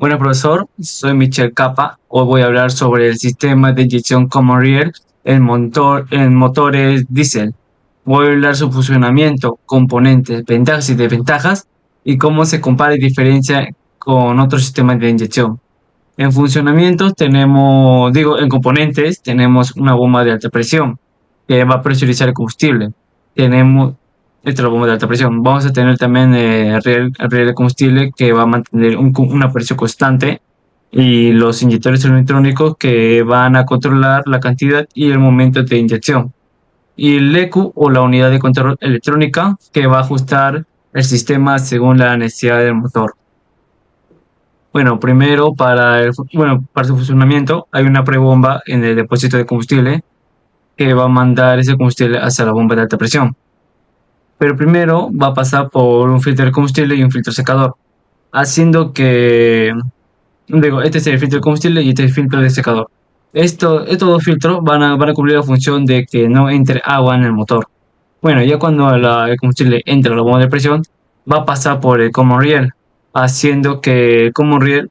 Bueno, profesor, soy Michel Capa. Hoy voy a hablar sobre el sistema de inyección Common Rail en motores diésel. Voy a hablar su funcionamiento, componentes, ventajas y desventajas y cómo se compara y diferencia con otros sistemas de inyección. En funcionamiento tenemos, digo, en componentes tenemos una bomba de alta presión que va a presurizar el combustible. Tenemos esta es la bomba de alta presión. Vamos a tener también el riel de combustible que va a mantener una presión constante y los inyectores electrónicos que van a controlar la cantidad y el momento de inyección. Y el ECU o la unidad de control electrónica que va a ajustar el sistema según la necesidad del motor. Bueno, primero para su funcionamiento hay una prebomba en el depósito de combustible que va a mandar ese combustible hacia la bomba de alta presión. Pero primero va a pasar por un filtro de combustible y un filtro secador, haciendo que, digo, este es el filtro de combustible y este es el filtro de secador. Estos dos filtros van a cumplir la función de que no entre agua en el motor. Bueno, ya cuando el combustible entra a la bomba de presión, va a pasar por el common rail, haciendo que el common rail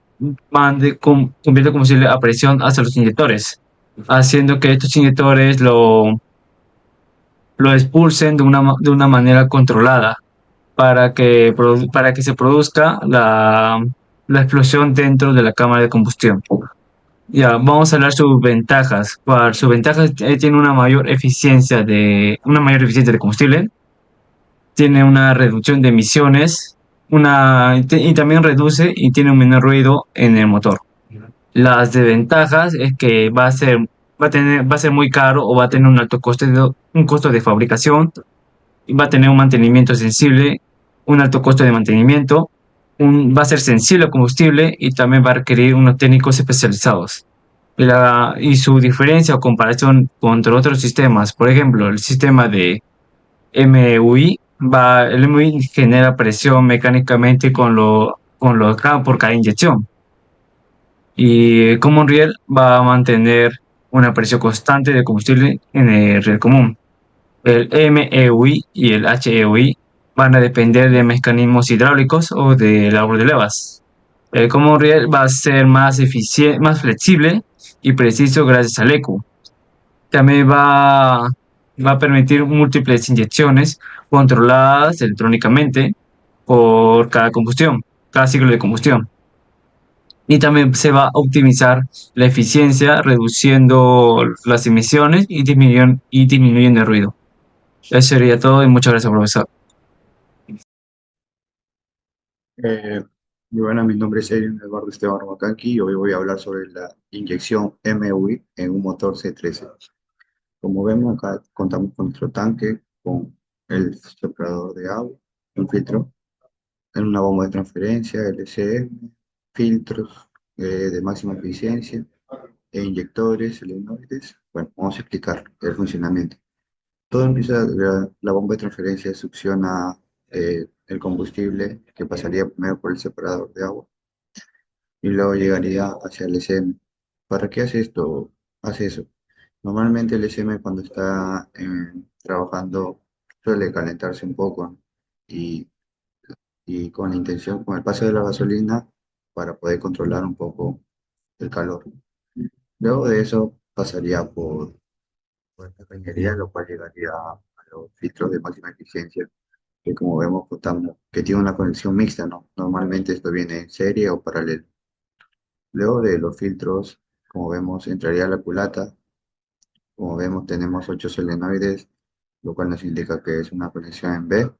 convierta el combustible a presión hacia los inyectores, haciendo que estos inyectores lo expulsen de una manera controlada para que se produzca la explosión dentro de la cámara de combustión. Ya, vamos a hablar sus ventajas. Para sus ventajas, tiene una mayor eficiencia de combustible, tiene una reducción de emisiones, y también reduce y tiene un menor ruido en el motor. Las desventajas es que va a ser muy caro o va a tener un alto un costo de fabricación, y va a tener un mantenimiento sensible, un alto costo de mantenimiento, va a ser sensible al combustible y también va a requerir unos técnicos especializados. Y su diferencia o comparación contra otros sistemas, por ejemplo, el sistema de el MUI genera presión mecánicamente por cada inyección. Y Common Rail va a mantener una presión constante de combustible en el riel común. El MEUI y el HEUI van a depender de mecanismos hidráulicos o del árbol de levas. El Common Rail va a ser más eficiente, más flexible y preciso gracias al ECU. También va a permitir múltiples inyecciones controladas electrónicamente por cada ciclo de combustión. Y también se va a optimizar la eficiencia, reduciendo las emisiones y disminuyendo el ruido. Eso sería todo y muchas gracias, profesor. Eh, y bueno, mi nombre es Edwin Eduardo Esteban Romacanqui y hoy voy a hablar sobre la inyección MUI en un motor C13. Como vemos acá contamos con nuestro tanque, con el soplador de agua, un filtro, en una bomba de transferencia, LCM, filtros de máxima eficiencia, e inyectores solenoides. Bueno, vamos a explicar el funcionamiento. Todo empieza, la bomba de transferencia succiona el combustible que pasaría primero por el separador de agua y luego llegaría hacia el SM. ¿Para qué hace esto? Hace eso. Normalmente el SM cuando está trabajando suele calentarse un poco, ¿no? y, y con la intención, con el paso de la gasolina, para poder controlar un poco el calor. Luego de eso pasaría por esta cañería, lo cual llegaría a los filtros de máxima eficiencia, que como vemos contamos, que tiene una conexión mixta, ¿no? Normalmente esto viene en serie o paralelo. Luego de los filtros, como vemos, entraría la culata. Como vemos, tenemos 8 solenoides, lo cual nos indica que es una conexión en B.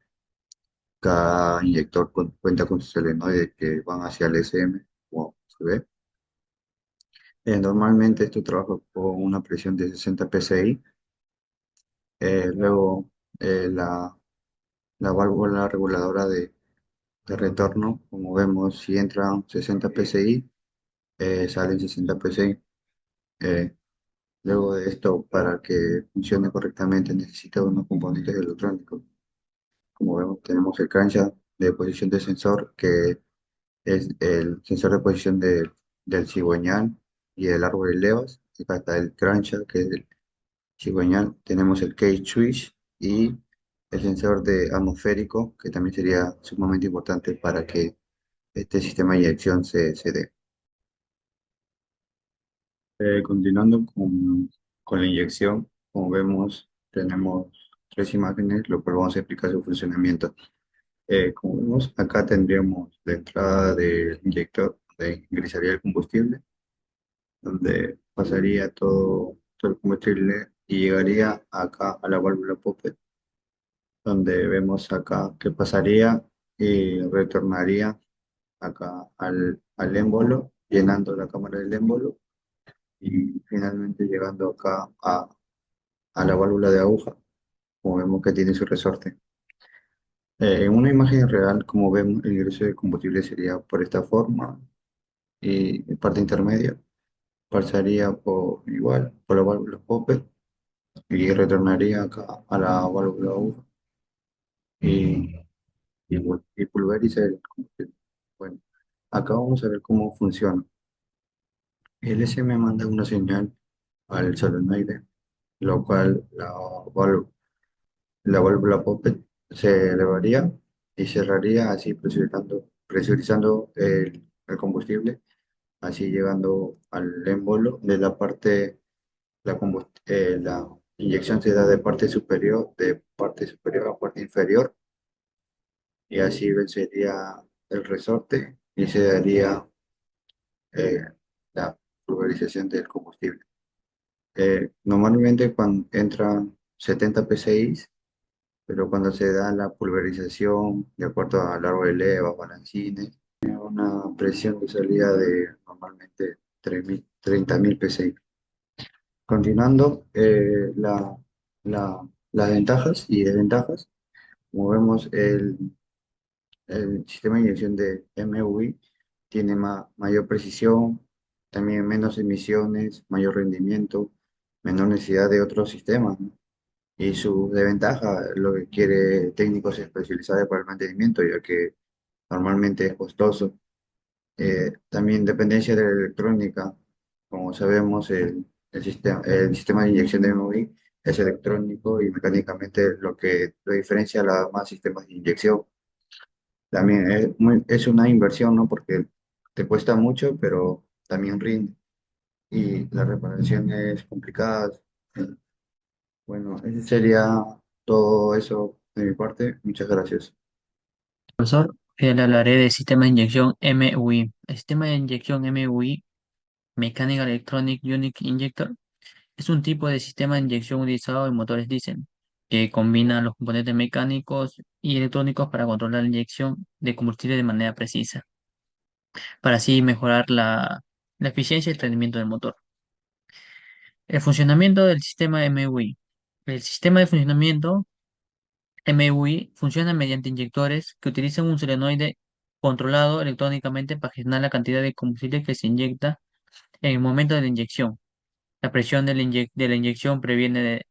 Cada inyector cuenta con sus solenoides que van hacia el SM, como se ve. Normalmente esto trabaja con una presión de 60 psi. Luego, la válvula reguladora de retorno, como vemos, si entran 60 psi, salen 60 psi. Eh, Luego de esto, para que funcione correctamente, necesita unos componentes electrónicos. Como vemos, tenemos el crankshaft de posición de sensor, que es el sensor de posición del cigüeñal y el árbol de levas. Acá está el crankshaft, que es el cigüeñal. Tenemos el cage switch y el sensor de atmosférico, que también sería sumamente importante para que este sistema de inyección se dé. Continuando con la inyección, como vemos, tenemos tres imágenes, lo cual vamos a explicar su funcionamiento. Como vemos, acá tendríamos la entrada del inyector, donde ingresaría el combustible, donde pasaría todo el combustible y llegaría acá a la válvula Poppet, donde vemos acá que pasaría y retornaría acá al émbolo, llenando la cámara del émbolo y finalmente llegando acá a la válvula de aguja, como vemos que tiene su resorte. En una imagen real, como vemos, el ingreso de combustible sería por esta forma y en parte intermedia pasaría por la válvula Popper y retornaría acá a la válvula aguja y, y pulveriza el combustible. Bueno, acá vamos a ver cómo funciona. El SM manda una señal al solenoide, lo cual la válvula Poppet se elevaría y cerraría así presurizando el combustible, así llegando al émbolo de la parte, la inyección se da de parte superior a parte inferior y así vencería el resorte y se daría eh, la pulverización del combustible. Normalmente cuando entran 70 psi, pero cuando se da la pulverización de acuerdo a largo de leva, balancines, tiene una presión de salida de normalmente 30.000 psi. Continuando, las ventajas y desventajas, como vemos, el sistema de inyección de MUI tiene mayor precisión, también menos emisiones, mayor rendimiento, menor necesidad de otros sistemas, ¿no? Y su desventaja, lo que quiere técnicos especializados para el mantenimiento, ya que normalmente es costoso. También dependencia de la electrónica. Como sabemos, el sistema de inyección de MOI es electrónico y mecánicamente lo que lo diferencia a los demás sistemas de inyección. También es una inversión, ¿no? Porque te cuesta mucho, pero también rinde. Y la reparación es complicada. Bueno, ese sería todo eso de mi parte. Muchas gracias. Profesor, le hablaré del sistema de inyección MUI. El sistema de inyección MUI, Mechanical Electronic Unique Injector, es un tipo de sistema de inyección utilizado en motores diésel, que combina los componentes mecánicos y electrónicos para controlar la inyección de combustible de manera precisa, para así mejorar la eficiencia y el rendimiento del motor. El funcionamiento del sistema MUI. El sistema de funcionamiento MUI funciona mediante inyectores que utilizan un solenoide controlado electrónicamente para gestionar la cantidad de combustible que se inyecta en el momento de la inyección. La presión de la inyección proviene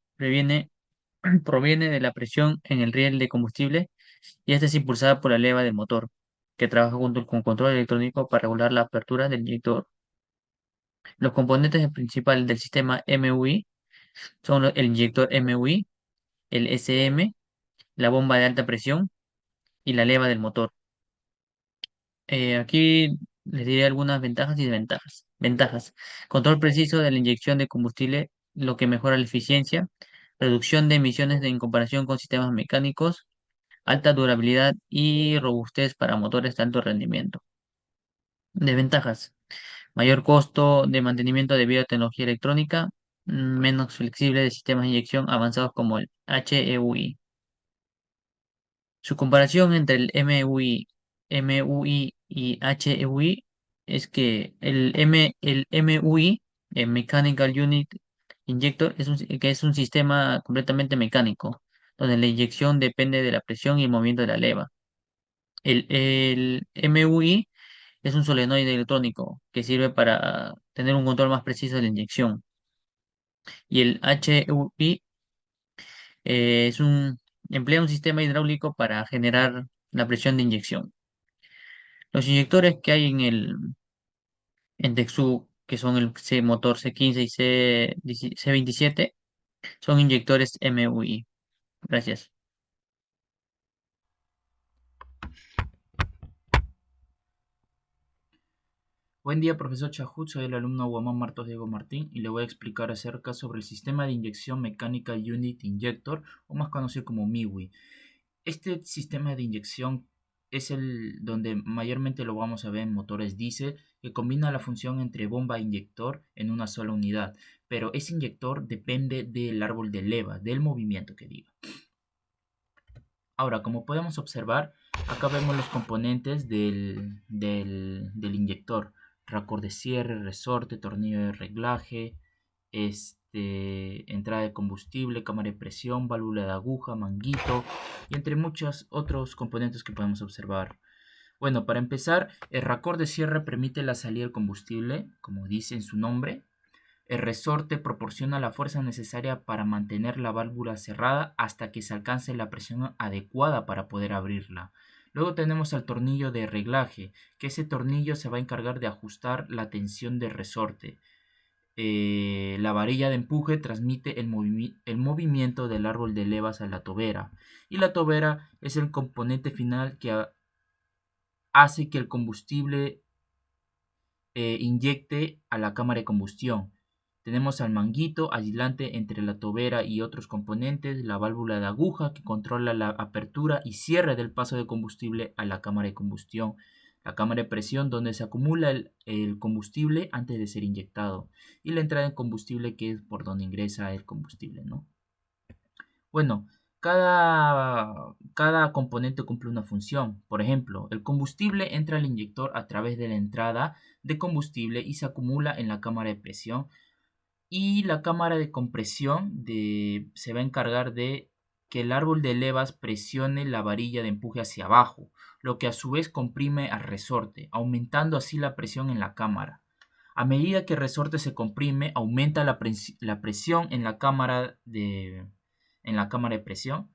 de la presión en el riel de combustible y esta es impulsada por la leva del motor, que trabaja junto con control electrónico para regular la apertura del inyector. Los componentes principales del sistema MUI son el inyector MUI, el SM, la bomba de alta presión y la leva del motor. Aquí les diré algunas ventajas y desventajas. Ventajas. Control preciso de la inyección de combustible, lo que mejora la eficiencia. Reducción de emisiones en comparación con sistemas mecánicos. Alta durabilidad y robustez para motores de alto rendimiento. Desventajas. Mayor costo de mantenimiento debido a tecnología electrónica. Menos flexible de sistemas de inyección avanzados como el HEUI. Su comparación entre el MUI y HEUI es que el MUI, el Mechanical Unit Injector, que es un sistema completamente mecánico, donde la inyección depende de la presión y el movimiento de la leva. El MUI es un solenoide electrónico que sirve para tener un control más preciso de la inyección. Y el HEUI emplea un sistema hidráulico para generar la presión de inyección. Los inyectores que hay en Dexu, que son el motor C15 y C27, son inyectores MUI. Gracias. Buen día, profesor Chahut. Soy el alumno Guamán Martos Diego Martín y le voy a explicar acerca sobre el sistema de inyección mecánica Unit Injector, o más conocido como MIWI. Este sistema de inyección es el donde mayormente lo vamos a ver en motores diésel, que combina la función entre bomba e inyector en una sola unidad, pero ese inyector depende del árbol de leva, del movimiento que diga. Ahora, como podemos observar, acá vemos los componentes del inyector: racor de cierre, resorte, tornillo de reglaje, entrada de combustible, cámara de presión, válvula de aguja, manguito y entre muchos otros componentes que podemos observar. Bueno, para empezar, el racor de cierre permite la salida del combustible, como dice en su nombre. El resorte proporciona la fuerza necesaria para mantener la válvula cerrada hasta que se alcance la presión adecuada para poder abrirla. Luego tenemos al tornillo de reglaje, que ese tornillo se va a encargar de ajustar la tensión del resorte. La varilla de empuje transmite el movimiento del árbol de levas a la tobera, y la tobera es el componente final que hace que el combustible inyecte a la cámara de combustión. Tenemos al manguito aislante entre la tobera y otros componentes, la válvula de aguja que controla la apertura y cierre del paso de combustible a la cámara de combustión, la cámara de presión donde se acumula el combustible antes de ser inyectado, y la entrada de combustible, que es por donde ingresa el combustible, ¿no? Bueno, cada componente cumple una función. Por ejemplo, el combustible entra al inyector a través de la entrada de combustible y se acumula en la cámara de presión, y la cámara de compresión se va a encargar de que el árbol de levas presione la varilla de empuje hacia abajo, lo que a su vez comprime al resorte, aumentando así la presión en la cámara. A medida que el resorte se comprime, aumenta la presión en la cámara de presión,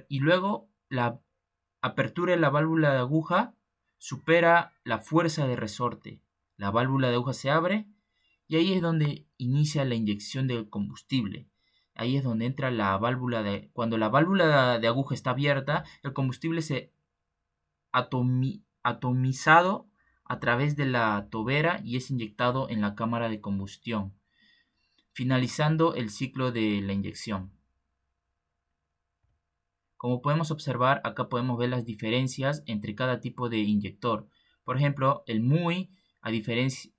y luego la apertura de la válvula de aguja supera la fuerza de resorte. La válvula de aguja se abre y ahí es donde inicia la inyección del combustible. Ahí es donde entra la válvula Cuando la válvula de aguja está abierta, el combustible se atomizado a través de la tobera y es inyectado en la cámara de combustión, finalizando el ciclo de la inyección. Como podemos observar, acá podemos ver las diferencias entre cada tipo de inyector. Por ejemplo, el MUI, a diferencia,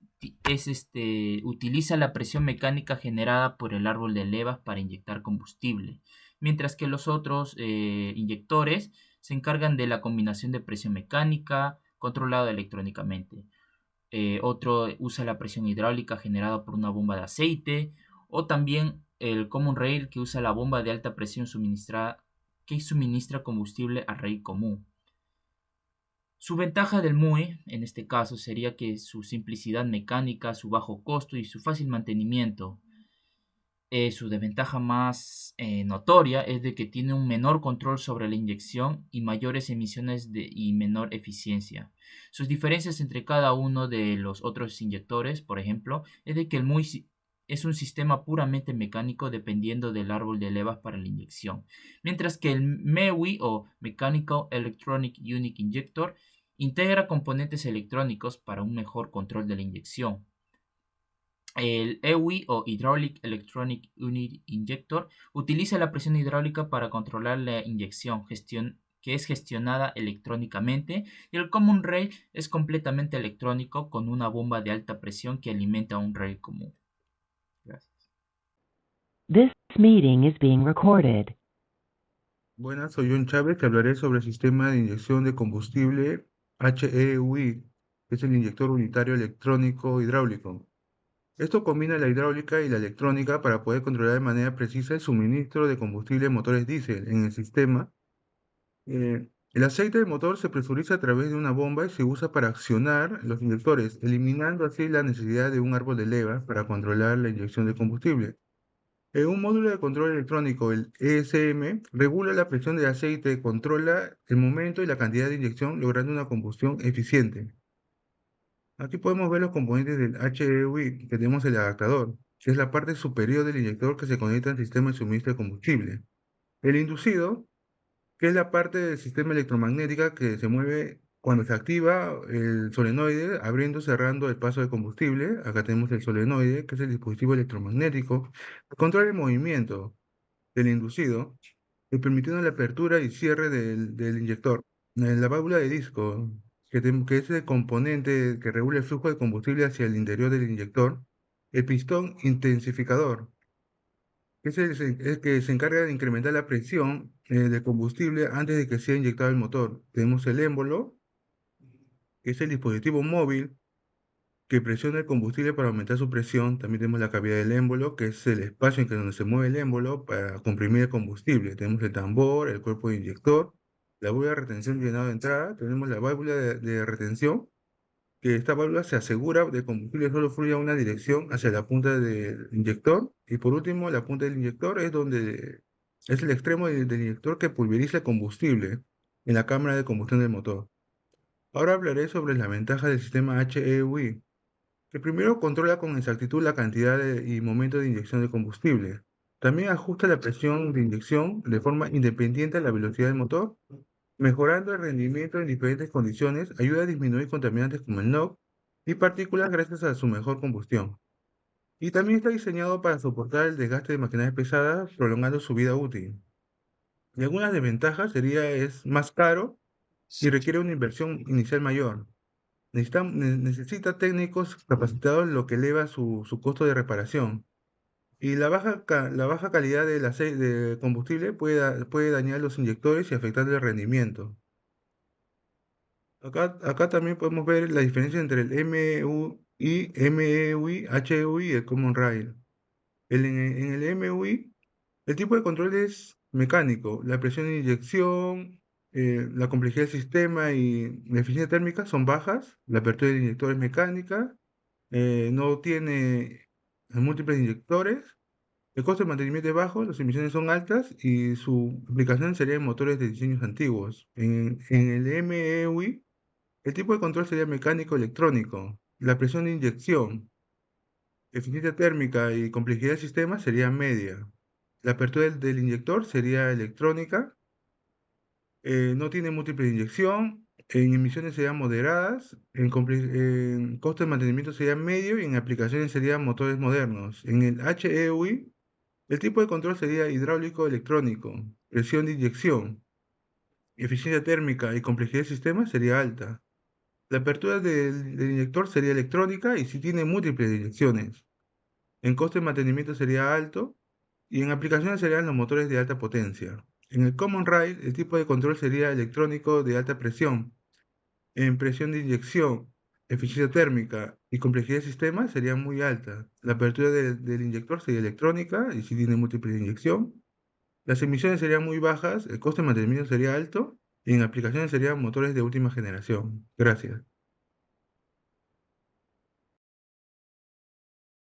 utiliza la presión mecánica generada por el árbol de levas para inyectar combustible, mientras que los otros inyectores se encargan de la combinación de presión mecánica controlada electrónicamente. Otro usa la presión hidráulica generada por una bomba de aceite, o también el Common Rail, que usa la bomba de alta presión que suministra combustible al rail común. Su ventaja del MUI, en este caso, sería que su simplicidad mecánica, su bajo costo y su fácil mantenimiento. Su desventaja más notoria es de que tiene un menor control sobre la inyección y mayores emisiones y menor eficiencia. Sus diferencias entre cada uno de los otros inyectores, por ejemplo, es de que el MUI es un sistema puramente mecánico dependiendo del árbol de levas para la inyección, mientras que el MEWI, o Mechanical Electronic Unit Injector, integra componentes electrónicos para un mejor control de la inyección. El EWI, o Hydraulic Electronic Unit Injector, utiliza la presión hidráulica para controlar la inyección, que es gestionada electrónicamente, y el Common Rail es completamente electrónico con una bomba de alta presión que alimenta un rail común. Gracias. This meeting is being recorded. Buenas, soy John Chávez, te hablaré sobre el sistema de inyección de combustible HEUI, que es el inyector unitario electrónico hidráulico. Esto combina la hidráulica y la electrónica para poder controlar de manera precisa el suministro de combustible en motores diésel. En el sistema, el aceite del motor se presuriza a través de una bomba y se usa para accionar los inyectores, eliminando así la necesidad de un árbol de levas para controlar la inyección de combustible. Un módulo de control electrónico, el ESM, regula la presión del aceite, controla el momento y la cantidad de inyección, logrando una combustión eficiente. Aquí podemos ver los componentes del HEUI. Tenemos el adaptador, que es la parte superior del inyector que se conecta al sistema de suministro de combustible. El inducido, que es la parte del sistema electromagnética que se mueve cuando se activa el solenoide, abriendo y cerrando el paso de combustible. Acá tenemos el solenoide, que es el dispositivo electromagnético que controla el movimiento del inducido y permitiendo la apertura y cierre del inyector. La válvula de disco, que es el componente que regula el flujo de combustible hacia el interior del inyector. El pistón intensificador, que es el que se encarga de incrementar la presión de combustible antes de que sea inyectado el motor. Tenemos el émbolo, que es el dispositivo móvil que presiona el combustible para aumentar su presión. También tenemos la cavidad del émbolo, que es el espacio en que donde se mueve el émbolo para comprimir el combustible. Tenemos el tambor, el cuerpo de inyector, la válvula de retención y llenado de entrada. Tenemos la válvula de retención, que esta válvula se asegura de que el combustible solo fluya a una dirección hacia la punta del inyector. Y por último, la punta del inyector es el extremo del inyector que pulveriza el combustible en la cámara de combustión del motor. Ahora hablaré sobre las ventajas del sistema HEUI, que primero controla con exactitud la cantidad y momento de inyección de combustible. También ajusta la presión de inyección de forma independiente a la velocidad del motor, mejorando el rendimiento en diferentes condiciones. Ayuda a disminuir contaminantes como el NOx y partículas gracias a su mejor combustión. Y también está diseñado para soportar el desgaste de maquinarias pesadas, prolongando su vida útil. Y algunas desventajas es más caro y requiere una inversión inicial mayor. Necesita técnicos capacitados, lo que eleva su costo de reparación. Y la baja calidad del aceite de combustible puede dañar los inyectores y afectar el rendimiento. Acá también podemos ver la diferencia entre el MUI, MEUI, HEUI y el Common Rail. En el MUI, el tipo de control es mecánico. La presión de inyección, la complejidad del sistema y la eficiencia térmica son bajas. La apertura del inyector es mecánica. No tiene múltiples inyectores. El costo de mantenimiento es bajo, las emisiones son altas y su aplicación sería en motores de diseños antiguos. En el MEUI, el tipo de control sería mecánico electrónico. La presión de inyección, eficiencia térmica y complejidad del sistema sería media. La apertura del inyector sería electrónica. No tiene múltiple inyección. En emisiones serían moderadas. En costo de mantenimiento sería medio y en aplicaciones serían motores modernos. En el HEUI, el tipo de control sería hidráulico electrónico. Presión de inyección, eficiencia térmica y complejidad del sistema sería alta. La apertura del inyector sería electrónica y si tiene múltiples inyecciones. En costo de mantenimiento sería alto y en aplicaciones serían los motores de alta potencia. En el Common Rail, el tipo de control sería electrónico de alta presión. En presión de inyección, eficiencia térmica y complejidad del sistema sería muy alta. La apertura del inyector sería electrónica y si tiene múltiple inyección. Las emisiones serían muy bajas, el costo de mantenimiento sería alto y en aplicaciones serían motores de última generación. Gracias.